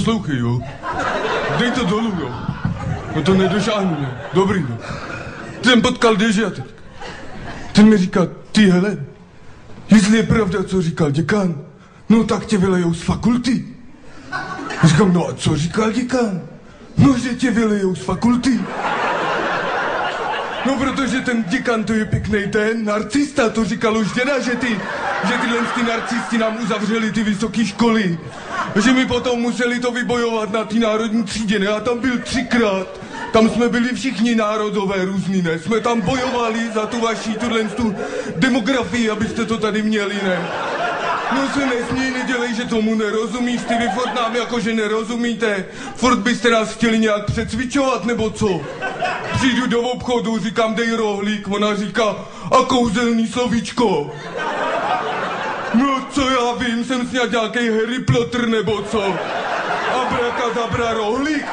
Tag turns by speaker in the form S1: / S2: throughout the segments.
S1: Poslouchej, jo. Dej to dolů, jo. No to nedošáhnu, ne. Dobrý, no. Jsem potkal Dežátek. Ten mi říká, ty hele, jestli je pravda, co říkal děkan, no tak tě vylejou z fakulty. Říkám, no a co říkal děkan? No, že tě vylejou z fakulty. No, protože ten děkan to je pěknej ten narcista, to říkal už děda, že tyhle narcisti nám uzavřeli ty vysoké školy. Že mi potom museli to vybojovat na té národní třídě, ne? A tam byl 3krát. Tam jsme byli všichni národové různý, ne? Jsme tam bojovali za tu vaši tu demografii, abyste to tady měli, ne? No se nesmí, nedělej, že tomu nerozumíš, ty vy furt nám jakože nerozumíte. Furt byste nás chtěli nějak přecvičovat, nebo co? Přijdu do obchodu, říkám, dej rohlík, ona říká, a kouzelný slovíčko. No co já vím, jsem snad nějaký Harry Potter, nebo co? Abrakadabra rohlík?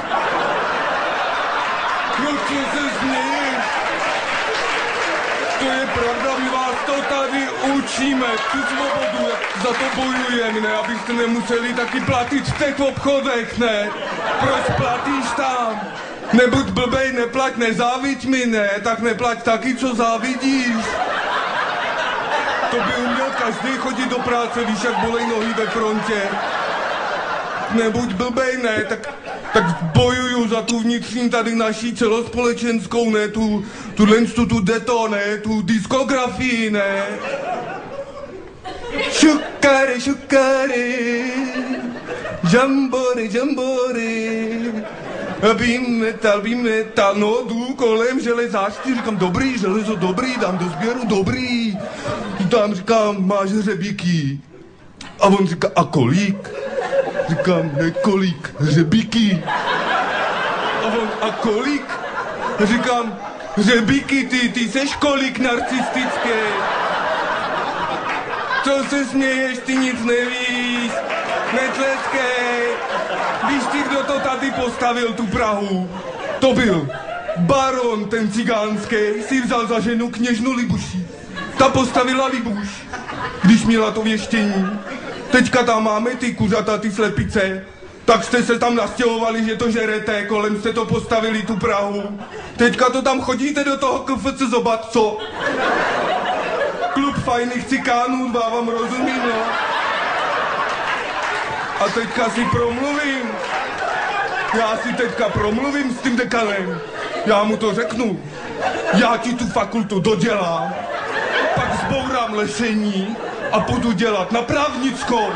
S1: No co se směješ? To je pravda, my vás to tady učíme, tu svobodu, za to bojujeme, ne, abyste nemuseli taky platit v těch obchodech, ne? Proč platíš tam? Nebuď blbej, neplať, nezáviď mi, ne, tak neplať taky, co závidíš. To by uměl každý chodit do práce, víš, jak bolej nohy ve frontě. Nebuď blbej, ne, tak bojuju za tu vnitřní tady naší celospolečenskou, ne, tu deto, ne, tu diskografii, ne. Šukary, šukary, jambory, jambory, bím metal, no jdu kolem železářství, říkám dobrý, železo dobrý, dám do sběru dobrý, tam říkám, máš hřebíky, a on říká, a kolik? Říkám, nekolik, hřebíky. A on, a kolik? Říkám, hřebíky, ty seš kolik narcistický. Co se směješ, ty nic nevíš, netleskej. Víš ty, kdo to tady postavil, tu Prahu? To byl baron, ten cigánský, si vzal za ženu kněžnu Libuši. Ta postavila Libuš, když měla to věštění. Teďka tam máme ty kuřata, ty slepice, tak jste se tam nastěhovali, že to žerete, kolem jste to postavili, tu Prahu. Teďka to tam chodíte do toho KFC zobat, co? Klub fajných cikánů, vám rozumím, no. A teďka si promluvím. Já si teďka promluvím s tím dekanem. Já mu to řeknu. Já ti tu fakultu dodělám, pak zbourám lešení a půjdu dělat na právnickou.